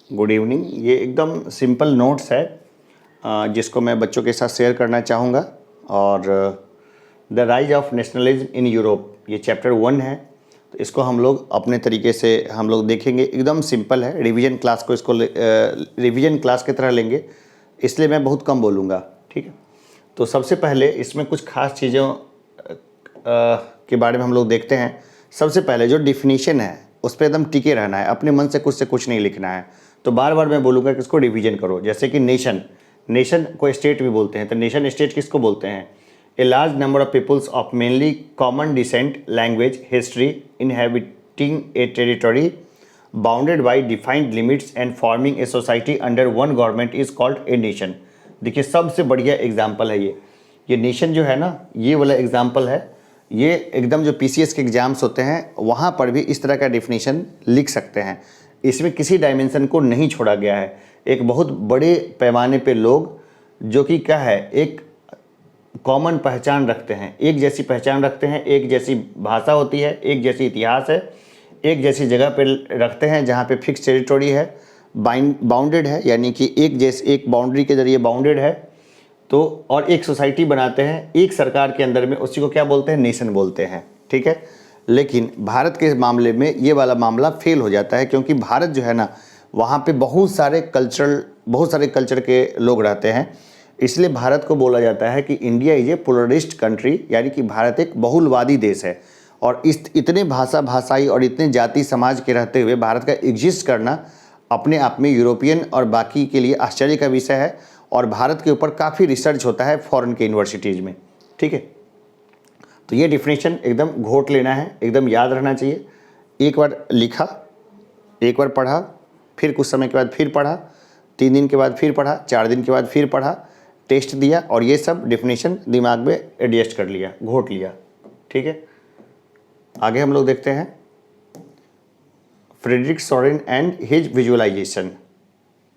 Good evening. ये एकदम simple notes है जिसको मैं बच्चों के साथ शेयर करना चाहूँगा। और the rise of nationalism in Europe, ये चैप्टर 1 है। तो इसको हम लोग अपने तरीके से हम लोग देखेंगे। एकदम सिंपल है, रिवीजन क्लास को इसको रिवीजन क्लास की तरह लेंगे, इसलिए मैं बहुत कम बोलूँगा। ठीक है, तो सबसे पहले इसमें कुछ खास चीज़ों के बारे में हम लोग देखते हैं। सबसे पहले जो डिफिनीशन है उस पर एकदम टिके रहना है, अपने मन से कुछ नहीं लिखना है। तो बार बार मैं बोलूँगा कि इसको रिवीजन करो। जैसे कि नेशन को स्टेट भी बोलते हैं, तो नेशन स्टेट किसको बोलते हैं? A large number of peoples of mainly common descent, language, history, inhabiting a territory bounded by defined limits and forming a society under one government is called a nation. देखिए, सबसे बढ़िया example है ये nation जो है ना, ये वाला एग्जाम्पल है। ये एकदम जो पीसीएस के एग्जाम्स होते हैं वहाँ पर भी इस तरह का डेफिनेशन लिख सकते हैं। इसमें किसी डायमेंशन को नहीं छोड़ा गया है। एक बहुत बड़े पैमाने पे लोग जो कि क्या है, एक कॉमन पहचान रखते हैं, एक जैसी पहचान रखते हैं, एक जैसी भाषा होती है, एक जैसी इतिहास है, एक जैसी जगह पे रखते हैं जहाँ पे फिक्स टेरिटरी है, बाउंडेड है, यानी कि एक बाउंड्री के जरिए बाउंडेड है। तो और एक सोसाइटी बनाते हैं एक सरकार के अंदर में, उसी को क्या बोलते हैं? नेशन बोलते हैं। ठीक है, लेकिन भारत के मामले में ये वाला मामला फेल हो जाता है, क्योंकि भारत जो है ना, वहाँ पे बहुत सारे कल्चर के लोग रहते हैं। इसलिए भारत को बोला जाता है कि इंडिया इज ए प्लुरलिस्ट कंट्री, यानी कि भारत एक बहुलवादी देश है। और इतने भाषाई और इतने जाति समाज के रहते हुए भारत का एग्जिस्ट करना अपने आप में यूरोपियन और बाकी के लिए आश्चर्य का विषय है। और भारत के ऊपर काफ़ी रिसर्च होता है फॉरेन के यूनिवर्सिटीज़ में। ठीक है, तो ये डिफिनेशन एकदम घोट लेना है, एकदम याद रहना चाहिए। एक बार लिखा, एक बार पढ़ा, फिर कुछ समय के बाद फिर पढ़ा, 3 दिन के बाद फिर पढ़ा, 4 दिन के बाद फिर पढ़ा, टेस्ट दिया और ये सब डिफिनेशन दिमाग में एडजस्ट कर लिया, घोट लिया। ठीक है, आगे हम लोग देखते हैं Frederic Sorrieu and his visualisation.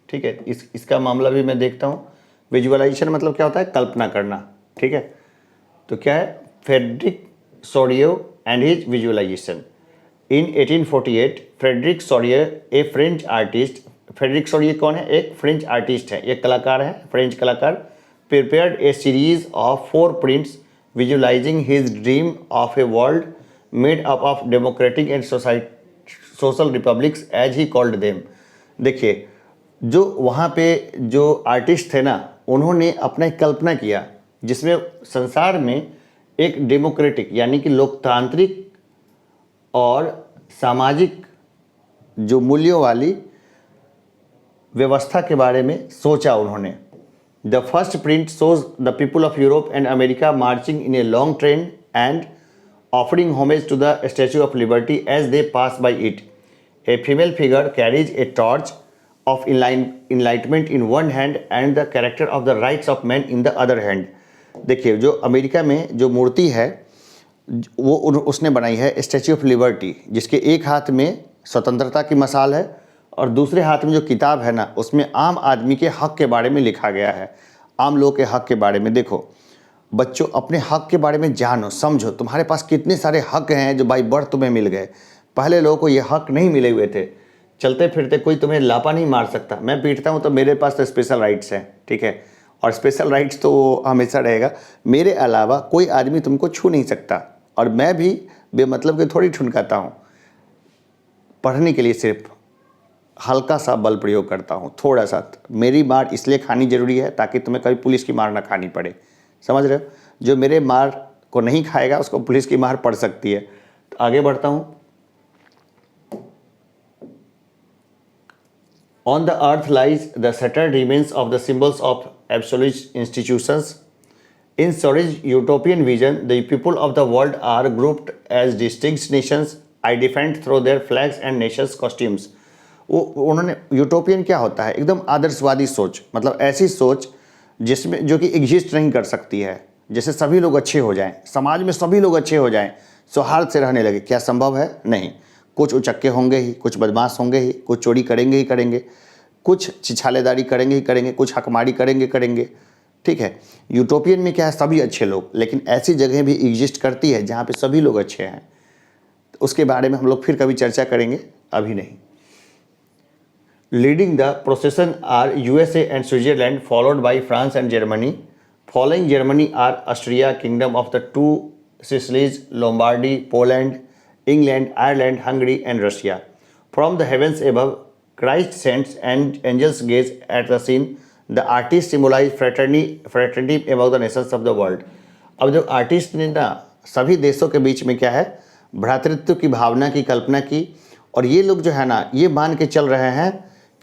ठीक है, इसका मामला भी मैं देखता हूँ। विजुअलाइजेशन मतलब क्या होता है? कल्पना करना। ठीक है, तो क्या है? Frederic Sorrieu and his visualisation. In 1848 Frederic Sorrieu, a French artist. Frederic Sorrieu कौन है? एक फ्रेंच आर्टिस्ट है, एक कलाकार है, फ्रेंच कलाकार। Prepared a series of 4 prints visualising his dream of a world made up of democratic and social republics as he called them. देखिए, जो वहाँ पे जो आर्टिस्ट थे ना, उन्होंने अपना एक कल्पना किया जिसमें संसार में एक डेमोक्रेटिक यानी कि लोकतांत्रिक और सामाजिक जो मूल्यों वाली व्यवस्था के बारे में सोचा उन्होंने। The first print shows the people of Europe and America marching in a long train and offering homage to the Statue of Liberty as they pass by it. A female figure carries a torch of enlightenment in one hand and the character of the rights of man in the other hand। देखिए, जो America में जो मूर्ति है वो उसने बनाई है statue of liberty, जिसके एक हाथ में स्वतंत्रता की मशाल है और दूसरे हाथ में जो किताब है ना, उसमें आम आदमी के हक के बारे में लिखा गया है, आम लोग के हक के बारे में। देखो बच्चों, अपने हक के बारे में जानो, समझो तुम्हारे पास कितने सारे हक हैं जो बाई बर्थ तुम्हें मिल गए। पहले लोगों को ये हक नहीं मिले हुए थे। चलते फिरते कोई तुम्हें लापा नहीं मार सकता। मैं पीटता हूँ तो मेरे पास तो स्पेशल राइट्स हैं। ठीक है, और स्पेशल राइट्स तो हमेशा रहेगा। मेरे अलावा कोई आदमी तुमको छू नहीं सकता। और मैं भी बेमतलब के थोड़ी ठुनकाता हूँ, पढ़ने के लिए सिर्फ हल्का सा बल प्रयोग करता हूँ, थोड़ा सा। मेरी मार इसलिए खानी जरूरी है ताकि तुम्हें कभी पुलिस की मार ना खानी पड़े। समझ रहे हो? जो मेरे मार को नहीं खाएगा उसको पुलिस की मार पड़ सकती है। तो आगे बढ़ता हूँ। On the earth lies the shattered remains of the symbols of absolute institutions. In Sore's utopian vision, the people of the world are grouped as distinct nations, identified through their flags and nations' costumes. उन्होंने utopian क्या होता है? एकदम आदर्शवादी सोच, मतलब ऐसी सोच जिसमें जो कि एग्जिस्ट नहीं कर सकती है। जैसे सभी लोग अच्छे हो जाएं, समाज में सभी लोग अच्छे हो जाएं, सौहार्द से रहने लगे। क्या संभव है? नहीं। कुछ उचक्के होंगे ही, कुछ बदमाश होंगे ही, कुछ चोरी करेंगे ही करेंगे, कुछ छिछालेदारी करेंगे ही करेंगे, कुछ हकमारी करेंगे। ठीक है, यूटोपियन में क्या है? सभी अच्छे लोग। लेकिन ऐसी जगह भी एग्जिस्ट करती है जहाँ पे सभी लोग अच्छे हैं। तो उसके बारे में हम लोग फिर कभी चर्चा करेंगे, अभी नहीं। Leading the procession are USA and Switzerland, followed by France and Germany. Following Germany are Austria, Kingdom of the Two Sicilies, Lombardy, Poland, England, Ireland, Hungary, and Russia. From the heavens above, Christ saints and angels gaze at the scene. The artist symbolize fraternity among the nations of the world. अब जो artist ने ना सभी देशों के बीच में क्या है, भ्रातृत्व की भावना की कल्पना की, और ये लोग जो है ना ये मान के चल रहे हैं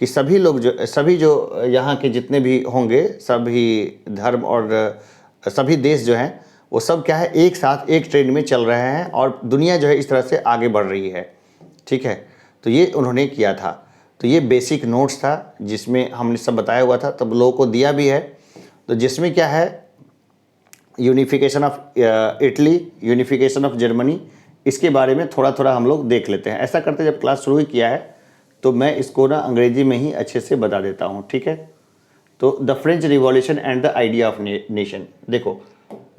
कि सभी जो यहाँ के जितने भी होंगे, सभी धर्म और सभी देश जो हैं वो सब क्या है, एक साथ एक ट्रेन में चल रहे हैं और दुनिया जो है इस तरह से आगे बढ़ रही है। ठीक है, तो ये उन्होंने किया था। तो ये बेसिक नोट्स था जिसमें हमने सब बताया हुआ था, तब लोगों को दिया भी है। तो जिसमें क्या है, unification of Italy, unification of Germany, इसके बारे में थोड़ा थोड़ा हम लोग देख लेते हैं। ऐसा करते जब क्लास शुरू किया है तो मैं इसको ना अंग्रेजी में ही अच्छे से बता देता हूँ। ठीक है, तो the French revolution and the idea of nation. देखो,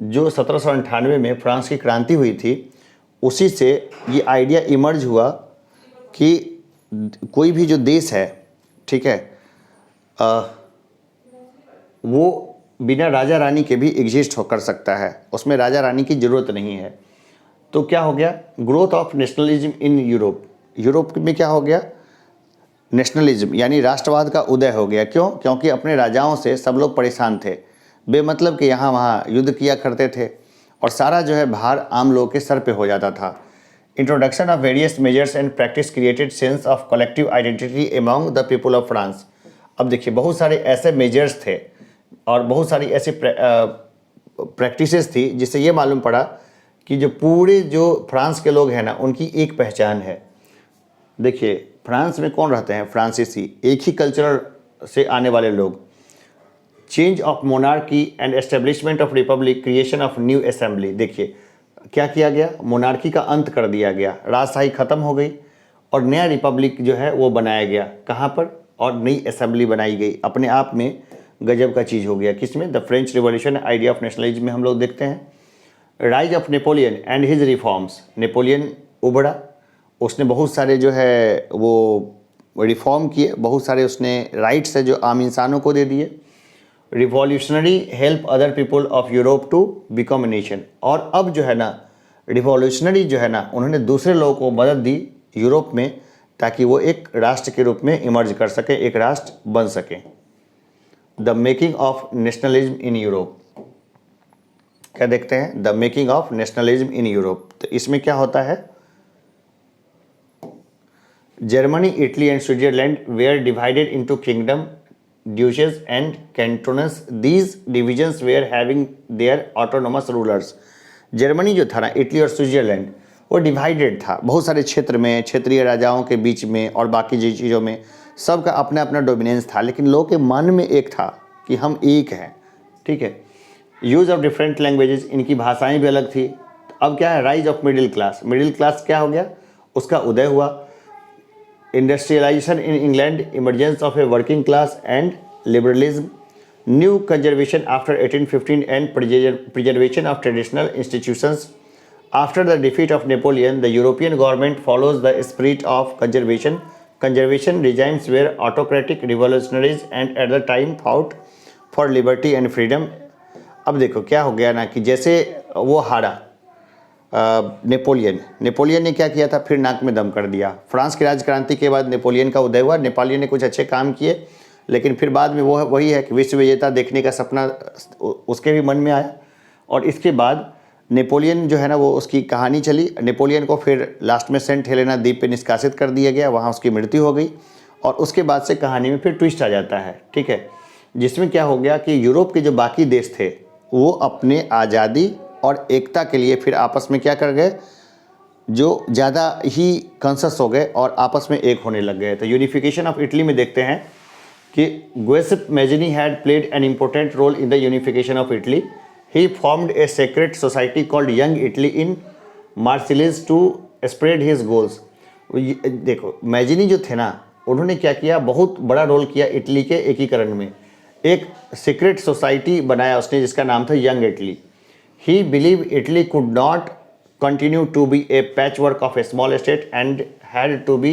जो 1798 में फ्रांस की क्रांति हुई थी, उसी से ये आइडिया इमर्ज हुआ कि कोई भी जो देश है, ठीक है, वो बिना राजा रानी के भी एग्जिस्ट कर सकता है, उसमें राजा रानी की ज़रूरत नहीं है। तो क्या हो गया, growth of nationalism in Europe. Europe में क्या हो गया, नेशनलिज्म यानी राष्ट्रवाद का उदय हो गया। क्यों? क्योंकि अपने राजाओं से सब लोग परेशान थे, बेमतलब कि यहाँ वहाँ युद्ध किया करते थे और सारा जो है भार आम लोगों के सर पे हो जाता था। Introduction of various measures and practice created sense of collective identity among the people of France. अब देखिए, बहुत सारे ऐसे मेजर्स थे और बहुत सारी ऐसी प्रैक्टिसेस थी जिससे ये मालूम पड़ा कि जो पूरे जो फ्रांस के लोग हैं ना, उनकी एक पहचान है। देखिए, फ्रांस में कौन रहते हैं, फ्रांसीसी, एक ही कल्चर से आने वाले लोग। Change of monarchy and establishment of Republic, creation of new assembly. देखिए क्या किया गया, मोनार्की का अंत कर दिया गया, राजशाही खत्म हो गई और नया रिपब्लिक जो है वो बनाया गया। कहाँ पर? और नई असेंबली बनाई गई। अपने आप में गजब का चीज़ हो गया। किसमें? The French revolution, idea of nationalism में हम लोग देखते हैं। Rise of Napoleon and his reforms. Napoleon उबड़ा, उसने बहुत सारे जो है वो रिफॉर्म किए, बहुत सारे उसने राइट्स है जो आम इंसानों को दे दिए। Revolutionary help other people of Europe to become a nation. और अब जो है ना रिवॉल्यूशनरी जो है ना, उन्होंने दूसरे लोगों को मदद दी यूरोप में, ताकि वो एक राष्ट्र के रूप में इमर्ज कर सके, एक राष्ट्र बन सके। The making of nationalism in Europe, क्या देखते हैं, the making of nationalism in Europe. तो इसमें क्या होता है, Germany, Italy and Switzerland were divided into kingdom, duchies and cantons. These divisions were having their autonomous rulers. Germany जो था ना, इटली और स्विट्जरलैंड, वो डिवाइडेड था बहुत सारे क्षेत्र में, क्षेत्रीय राजाओं के बीच में और बाकी जो चीज़ों में सबका अपना अपना डोमिनेंस था, लेकिन लोगों के मन में एक था कि हम एक हैं। ठीक है, यूज़ ऑफ डिफरेंट लैंग्वेजेस, इनकी भाषाएं भी अलग थी। अब क्या है, rise of middle class. Middle class क्या हो गया, उसका उदय हुआ। Industrialisation in England, emergence of a working class and liberalism, new conservation after 1815 and preservation of traditional institutions. After the defeat of Napoleon, the European government follows the spirit of conservation. Conservation regimes were autocratic, revolutionaries and at the time fought for liberty and freedom. अब देखो क्या हो गया ना कि जैसे वो हारा नेपोलियन ने क्या किया था, फिर नाक में दम कर दिया। फ्रांस की राजक्रांति के बाद नेपोलियन का उदय हुआ। नेपोलियन ने कुछ अच्छे काम किए, लेकिन फिर बाद में वो वही है कि विश्व विजेता देखने का सपना उसके भी मन में आया। और इसके बाद नेपोलियन जो है ना, वो उसकी कहानी चली। नेपोलियन को फिर लास्ट में सेंट हेलेना द्वीप पे निष्कासित कर दिया गया, वहाँ उसकी मृत्यु हो गई। और उसके बाद से कहानी में फिर ट्विस्ट आ जाता है। ठीक है, जिसमें क्या हो गया कि यूरोप के जो बाकी देश थे वो अपने आज़ादी और एकता के लिए फिर आपस में क्या कर गए, जो ज़्यादा ही कॉन्शस हो गए और आपस में एक होने लग गए। तो यूनिफिकेशन ऑफ इटली में देखते हैं कि Giuseppe Mazzini had played an important role in the unification of Italy. He formed a secret society called Young Italy in Marseilles to spread his goals. देखो, मैजिनी जो थे ना, उन्होंने क्या किया, बहुत बड़ा रोल किया इटली के एकीकरण में। एक सीक्रेट सोसाइटी बनाया उसने जिसका नाम था young Italy. He believed Italy could not continue to be a patchwork of a small state and had to be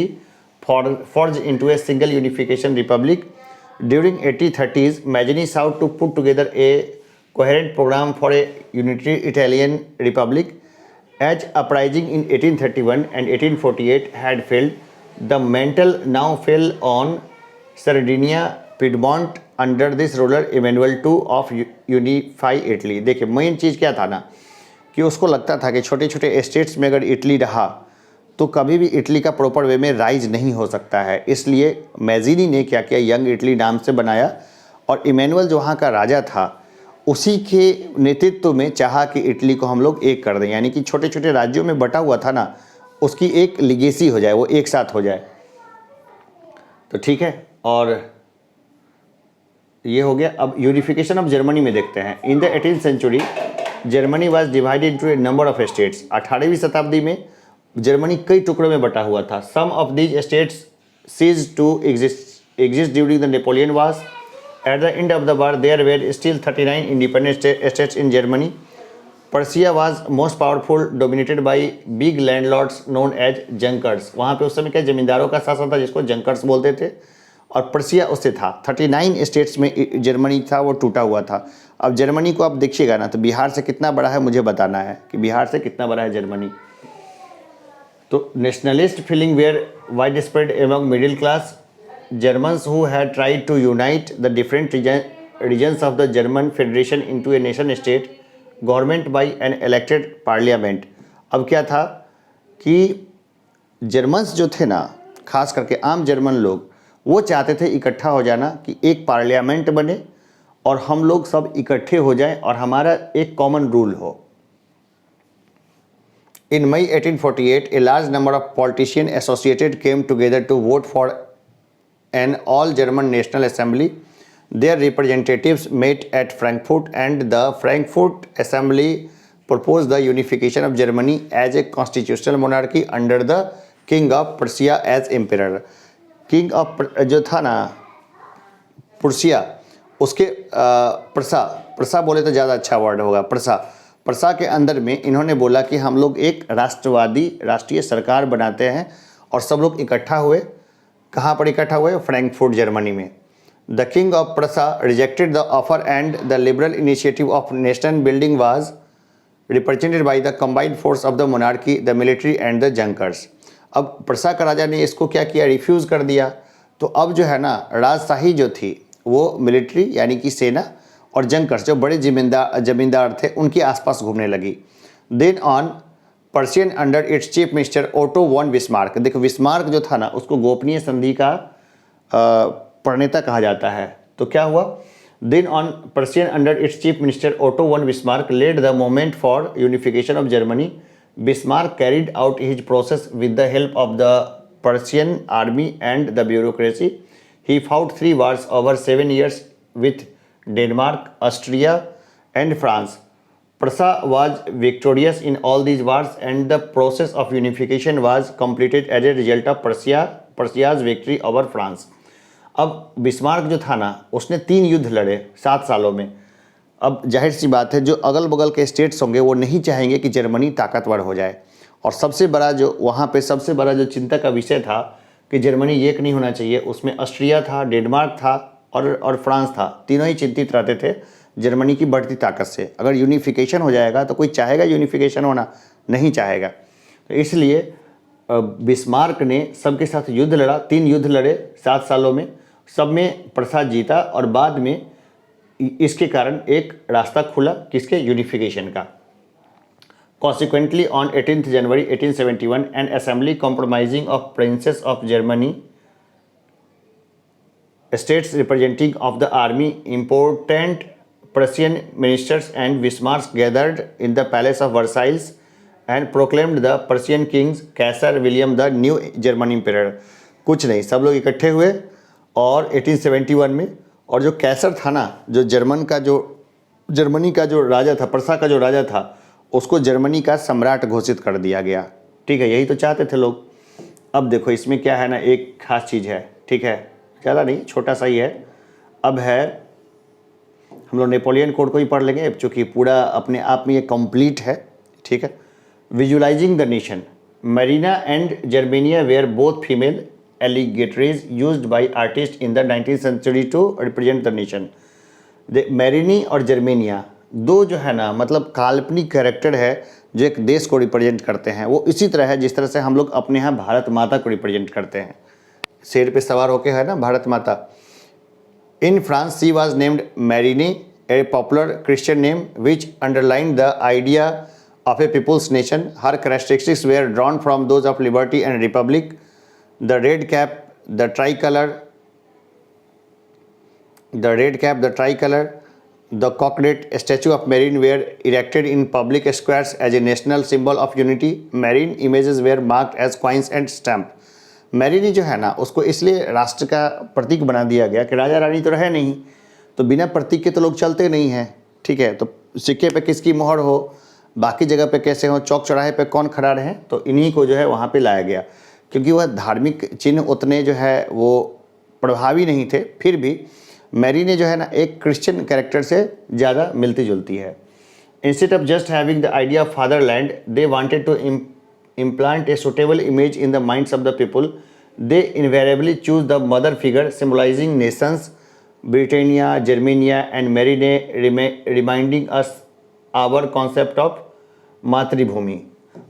forged into a single unification republic. During 1830s, Mazzini sought to put together a coherent program for a unitary Italian republic. As uprising in 1831 and 1848 had failed, the mantle now fell on Sardinia, Piedmont under this ruler Emmanuel II of Unify Italy. देखिए main चीज़ क्या था ना कि उसको लगता था कि छोटे छोटे स्टेट्स में अगर इटली रहा तो कभी भी इटली का प्रॉपर वे में राइज नहीं हो सकता है। इसलिए मैज़ीनी ने क्या किया, यंग इटली नाम से बनाया और इमैनुअल जो वहाँ का राजा था उसी के नेतृत्व में चाहा कि इटली को हम लोग एक कर दें, यानी कि छोटे छोटे राज्यों में बटा हुआ था ना उसकी एक लिगेसी हो जाए, वो एक साथ हो जाए। तो ठीक है, और ये हो गया। अब यूनिफिकेशन ऑफ जर्मनी में देखते हैं। In the 18th century Germany was divided into a number of states. 18वीं शताब्दी में जर्मनी कई टुकड़ों में बटा हुआ था। Some of these states ceased to exist during the Napoleon wars. At the end of the war there were still 39 independent states in Germany. Prussia was most powerful, dominated by big landlords known as Junkers. वहाँ पे उस समय क्या जमींदारों का शासन था जिसको जंकर्स बोलते थे, और पर्सिया उससे था। 39 स्टेट्स में जर्मनी था, वो टूटा हुआ था। अब जर्मनी को आप देखिएगा ना तो बिहार से कितना बड़ा है मुझे बताना है कि बिहार से कितना बड़ा है जर्मनी। तो nationalist feeling were wide spread among middle class Germans who had tried to unite the different regions of the German Federation into a nation state government by an elected parliament। अब क्या था कि Germans जो थे ना, खास करके आम जर्मन लोग, वो चाहते थे इकट्ठा हो जाना कि एक पार्लियामेंट बने और हम लोग सब इकट्ठे हो जाएं और हमारा एक कॉमन रूल हो। In May 1848, a large number of politicians associated came together to vote for an all-German National Assembly. Their representatives met at Frankfurt, and the Frankfurt Assembly proposed the unification of Germany as a constitutional monarchy under the King of Prussia as emperor. King of जो था ना पुर्सिया, उसके प्रसा बोले तो ज़्यादा अच्छा word होगा, प्रसा के अंदर में इन्होंने बोला कि हम लोग एक राष्ट्रवादी राष्ट्रीय सरकार बनाते हैं, और सब लोग इकट्ठा हुए। कहाँ पर इकट्ठा हुए? फ्रैंकफर्ट जर्मनी में। The king of Prussia rejected the offer and the liberal initiative of nation building was represented by the combined force of the monarchy, the military and the Junkers. अब प्रसा का राजा ने इसको क्या किया? Refuse कर दिया। तो अब जो है ना राजशाही जो थी वो मिलिट्री यानी कि सेना और जंकर्स जो बड़े जमींदार थे उनके आसपास घूमने लगी। Then on Prussian under its chief minister Otto von Bismarck. देखो बिस्मार्क जो था ना उसको गोपनीय संधि का प्रणेता कहा जाता है। तो क्या हुआ? Then on Prussian under its chief minister Otto von Bismarck led the movement for unification of Germany. Bismarck carried out his process with the help of the Prussian army and the bureaucracy. He fought 3 wars over 7 years with Denmark, Austria and France. Prussia was victorious in all these wars, and the process of unification was completed as a result of Prussia's victory over France. अब Bismarck जो था ना उसने 3 युद्ध लड़े 7 सालों में। अब जाहिर सी बात है जो अगल बगल के स्टेट्स होंगे वो नहीं चाहेंगे कि जर्मनी ताकतवर हो जाए, और सबसे बड़ा जो वहाँ पे सबसे बड़ा जो चिंता का विषय था कि जर्मनी एक नहीं होना चाहिए, उसमें ऑस्ट्रिया था, डेनमार्क था और फ्रांस था। तीनों ही चिंतित रहते थे जर्मनी की बढ़ती ताकत से। अगर यूनिफिकेशन हो जाएगा तो कोई चाहेगा यूनिफिकेशन होना? नहीं चाहेगा। तो इसलिए बिस्मार्क ने सबके साथ युद्ध लड़ा, 3 युद्ध लड़े 7 सालों में, सब में प्रसाद जीता, और बाद में इसके कारण एक रास्ता खुला किसके? यूनिफिकेशन का। Consequently, on 18th January 1871, an assembly comprising of princes of Germany, states representing of the army, important Prussian ministers and Bismarck gathered in the palace of Versailles and proclaimed the Prussian kings Kaiser William the new German emperor। कुछ नहीं, सब लोग इकट्ठे हुए और 1871 में, और जो कैसर था ना, जो जर्मनी का जो राजा था, प्रसा का जो राजा था, उसको जर्मनी का सम्राट घोषित कर दिया गया। ठीक है, यही तो चाहते थे लोग। अब देखो इसमें क्या है ना, एक खास चीज़ है, ठीक है, ज़्यादा नहीं, छोटा सा ही है। अब है हम लोग नेपोलियन कोड को ही पढ़ लेंगे चूँकि पूरा अपने आप में ये कंप्लीट है। ठीक है। Visualising the nation, Marianne and Germania were both female allegories used by artists in the 19th century to represent the nation. Marini और जर्मेनिया दो जो है ना, मतलब काल्पनिक कैरेक्टर है जो एक देश को रिप्रेजेंट करते हैं। वो इसी तरह है जिस तरह से हम लोग अपने यहाँ भारत माता को रिप्रेजेंट करते हैं, शेर पे सवार होके है ना Bharat Mata. In France she was named Marianne, a popular Christian name which underline the idea of a people's nation. Her characteristics were drawn from those of liberty and republic. The red cap, the tricolor, the cockade, a statue of Marine were erected in public squares as a national symbol of unity. Marine images were marked as coins and stamp. Marini जो है ना उसको इसलिए राष्ट्र का प्रतीक बना दिया गया कि राजा रानी तो रहे नहीं, तो बिना प्रतीक के तो लोग चलते नहीं हैं, ठीक है। तो सिक्के पे किसकी मोहर हो, बाकी जगह पे कैसे हो, चौक चौराहे पे कौन खड़ा रहे, तो इन्हीं को जो है वहाँ पे लाया गया, क्योंकि वह धार्मिक चिन्ह उतने जो है वो प्रभावी नहीं थे। फिर भी मैरिनी जो है ना एक क्रिश्चियन कैरेक्टर से ज़्यादा मिलती जुलती है। Instead of just having the idea of fatherland, they wanted to implant a suitable image in the minds of the people. They invariably choose the mother figure symbolizing nations, Britannia, Germania and Marine, reminding us our concept of मातृभूमि।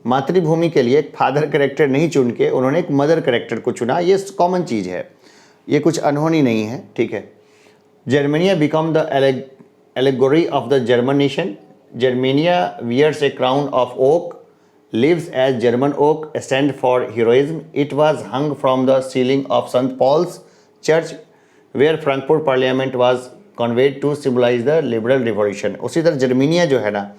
मातृभूमि के लिए एक father character नहीं चुन के उन्होंने एक मदर कैरेक्टर को चुना। ये कॉमन चीज़ है, ये कुछ अनहोनी नहीं है, ठीक है। Germania become the allegory of the German nation. Germania wears a crown of oak, lives as German oak, stand for heroism. It was hung from the ceiling of St. Paul's Church, where Frankfurt Parliament was conveyed to symbolize the liberal revolution. उसी तरह Germania जो है ना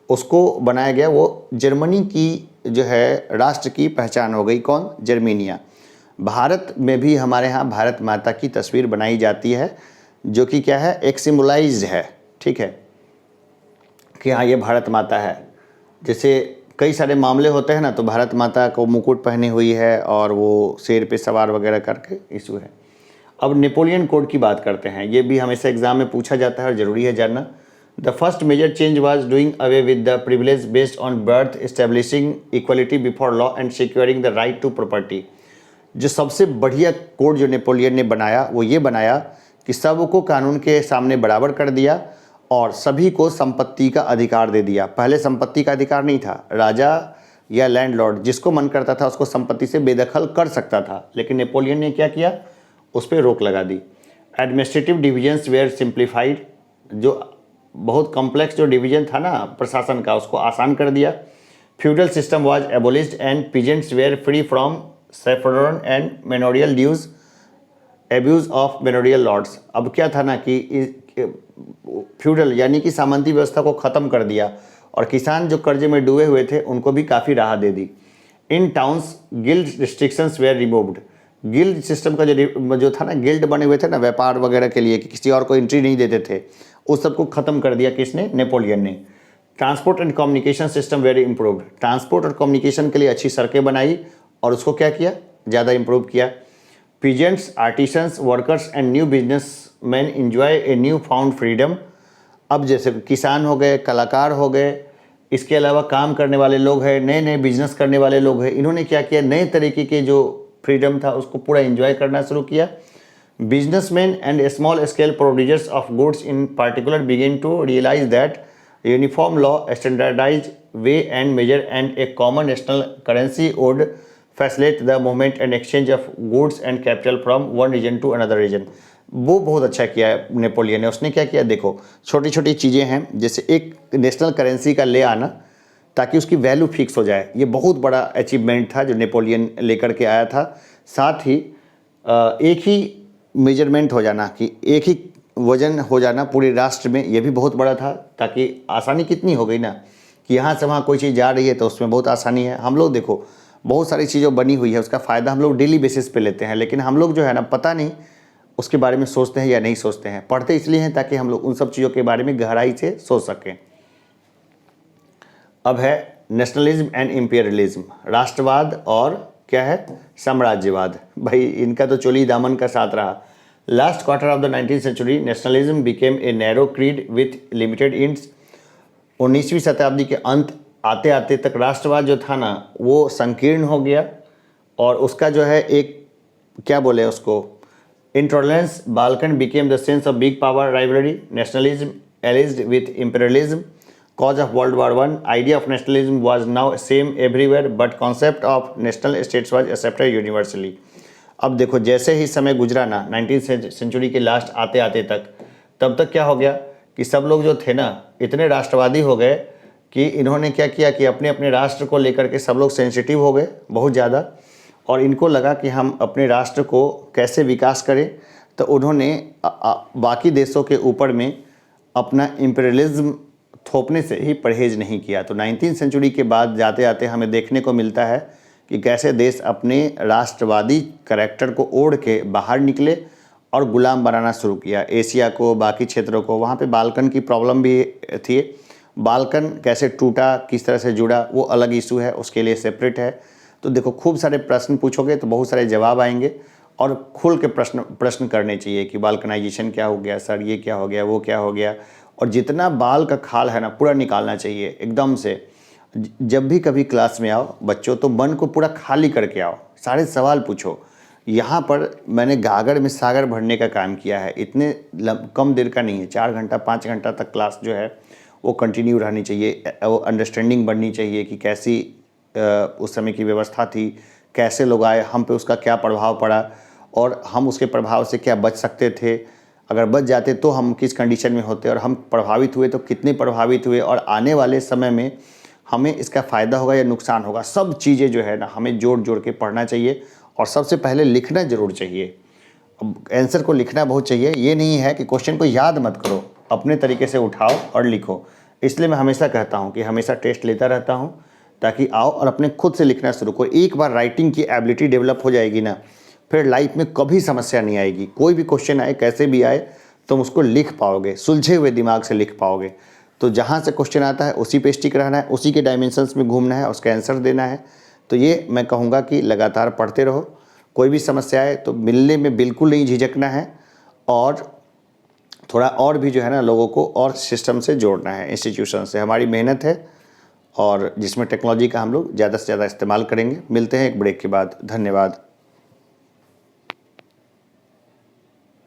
उसको बनाया गया, वो Germany की जो है राष्ट्र की पहचान हो गई। कौन? जर्मनिया। भारत में भी हमारे यहाँ भारत माता की तस्वीर बनाई जाती है, जो कि क्या है, एक सिम्बलाइज्ड है, ठीक है, कि हाँ ये भारत माता है। जैसे कई सारे मामले होते हैं ना, तो भारत माता को मुकुट पहनी हुई है और वो शेर पे सवार वगैरह करके इशू है। अब नेपोलियन कोड की बात करते हैं, ये भी हमेशा एग्जाम में पूछा जाता है और ज़रूरी है जानना। The first major change was doing away with the privilege based on birth, establishing equality before law and securing the right to property. जो सबसे बढ़िया कोड जो नेपोलियन ने बनाया वो ये बनाया कि सबको कानून के सामने बराबर कर दिया और सभी को संपत्ति का अधिकार दे दिया। पहले संपत्ति का अधिकार नहीं था, राजा या लैंडलॉर्ड जिसको मन करता था उसको संपत्ति से बेदखल कर सकता था, लेकिन नेपोलियन ने क्या किया, उस पर रोक लगा दी। एडमिनिस्ट्रेटिव डिविजन्स वेयर सिंप्लीफाइड, जो बहुत कॉम्प्लेक्स जो डिवीजन था ना प्रशासन का उसको आसान कर दिया। Feudal system was abolished and peasants were free from serfdom and manorial dues, abuse of manorial lords. अब क्या था ना कि फ्यूडल यानी कि सामंती व्यवस्था को ख़त्म कर दिया और किसान जो कर्जे में डूबे हुए थे उनको भी काफ़ी राहत दे दी। In towns guild restrictions were removed, guild system का जो था ना, गिल्ड बने हुए थे ना व्यापार वगैरह के लिए कि किसी और को एंट्री नहीं देते थे, उस सबको ख़त्म कर दिया किसने? नेपोलियन ने। Transport and communication system very improved, transport और कम्युनिकेशन के लिए अच्छी सड़कें बनाई और उसको क्या किया, ज़्यादा इम्प्रूव किया। Peasants, artisans, workers and new businessman enjoy a new found freedom. अब जैसे किसान हो गए, कलाकार हो गए, इसके अलावा काम करने वाले लोग हैं, नए नए बिजनेस करने वाले लोग हैं, इन्होंने क्या किया, नए तरीके के जो फ्रीडम था उसको पूरा एंजॉय करना शुरू किया। Businessmen and small scale producers of goods in particular begin to realise that uniform law, standardise weigh and measure and a common national currency would facilitate the movement and exchange of goods and capital from one region to another region. वो बहुत अच्छा किया है Napoleon ने। उसने क्या किया, देखो छोटी छोटी चीज़ें हैं, जैसे एक नेशनल करेंसी का ले आना ताकि उसकी वैल्यू फिक्स हो जाए, ये बहुत बड़ा अचीवमेंट था जो नेपोलियन लेकर के आया था। साथ ही एक ही मेजरमेंट हो जाना, कि एक ही वजन हो जाना पूरे राष्ट्र में, ये भी बहुत बड़ा था, ताकि आसानी कितनी हो गई ना कि यहाँ से वहाँ कोई चीज़ जा रही है तो उसमें बहुत आसानी है। हम लोग देखो बहुत सारी चीज़ें बनी हुई है, उसका फ़ायदा हम लोग डेली बेसिस पे लेते हैं, लेकिन हम लोग जो है ना पता नहीं उसके बारे में सोचते हैं या नहीं सोचते हैं। पढ़ते इसलिए हैं ताकि हम लोग उन सब चीज़ों के बारे में गहराई से सोच सकें। अब है नेशनलिज्म एंड इम्पीरियलिज्म, राष्ट्रवाद और क्या है, साम्राज्यवाद। भाई इनका तो चोली दामन का साथ रहा। Last quarter of the 19th century nationalism became a narrow creed with limited ends. 19वीं शताब्दी के अंत आते आते तक राष्ट्रवाद जो था ना वो संकीर्ण हो गया और उसका जो है एक क्या बोले उसको, intolerance, Balkan became the sense of big power rivalry, nationalism एलिज्ड with imperialism, cause of World War I, idea of nationalism was now same everywhere, but concept of national states was accepted universally. अब देखो जैसे ही समय गुजरा ना 19th century के last आते आते तक, तब तक क्या हो गया कि सब लोग जो थे ना इतने राष्ट्रवादी हो गए कि इन्होंने क्या किया कि अपने अपने राष्ट्र को लेकर के सब लोग सेंसिटिव हो गए बहुत ज़्यादा, और इनको लगा कि हम अपने राष्ट्र को कैसे विकास करें। तो उन्होंने बाकी देशों के ऊपर में अपना इम्पीरियलिज्म थोपने से ही परहेज नहीं किया। तो 19th सेंचुरी के बाद जाते जाते हमें देखने को मिलता है कि कैसे देश अपने राष्ट्रवादी करैक्टर को ओढ़ के बाहर निकले और गुलाम बनाना शुरू किया एशिया को, बाकी क्षेत्रों को। वहाँ पे बाल्कन की प्रॉब्लम भी थी, बाल्कन कैसे टूटा, किस तरह से जुड़ा, वो अलग इशू है, उसके लिए सेपरेट है। तो देखो खूब सारे प्रश्न पूछोगे तो बहुत सारे जवाब आएंगे, और खुल के प्रश्न करने चाहिए कि बाल्कनाइजेशन क्या हो गया सर, ये क्या हो गया, वो क्या हो गया, और जितना बाल का खाल है ना पूरा निकालना चाहिए एकदम से। जब भी कभी क्लास में आओ बच्चों तो मन को पूरा खाली करके आओ, सारे सवाल पूछो। यहाँ पर मैंने गागर में सागर भरने का काम किया है, इतने कम देर का नहीं है, 4 घंटा 5 घंटा तक क्लास जो है वो कंटिन्यू रहनी चाहिए, वो अंडरस्टैंडिंग बढ़नी चाहिए कि कैसी उस समय की व्यवस्था थी, कैसे लोग आए, हम पे उसका क्या प्रभाव पड़ा और हम उसके प्रभाव से क्या बच सकते थे, अगर बच जाते तो हम किस कंडीशन में होते, और हम प्रभावित हुए तो कितने प्रभावित हुए, और आने वाले समय में हमें इसका फ़ायदा होगा या नुकसान होगा। सब चीज़ें जो है ना हमें जोड़ जोड़ के पढ़ना चाहिए, और सबसे पहले लिखना ज़रूर चाहिए। आंसर को लिखना बहुत चाहिए, ये नहीं है कि क्वेश्चन को याद मत करो, अपने तरीके से उठाओ और लिखो। इसलिए मैं हमेशा कहता हूँ कि हमेशा टेस्ट लेता रहता हूँ, ताकि आओ और अपने खुद से लिखना शुरू करो। एक बार राइटिंग की एबिलिटी डेवलप हो जाएगी ना, फिर लाइफ में कभी समस्या नहीं आएगी। कोई भी क्वेश्चन आए, कैसे भी आए, तुम उसको लिख पाओगे, सुलझे हुए दिमाग से लिख पाओगे। तो जहाँ से क्वेश्चन आता है उसी पे स्टिक रहना है, उसी के डायमेंशंस में घूमना है, उसका आंसर देना है। तो ये मैं कहूँगा कि लगातार पढ़ते रहो, कोई भी समस्या आए तो मिलने में बिल्कुल नहीं झिझकना है, और थोड़ा और भी जो है ना लोगों को और सिस्टम से जोड़ना है, इंस्टीट्यूशन से। हमारी मेहनत है, और जिसमें टेक्नोलॉजी का हम लोग ज़्यादा से ज़्यादा इस्तेमाल करेंगे। मिलते हैं एक ब्रेक के बाद। धन्यवाद।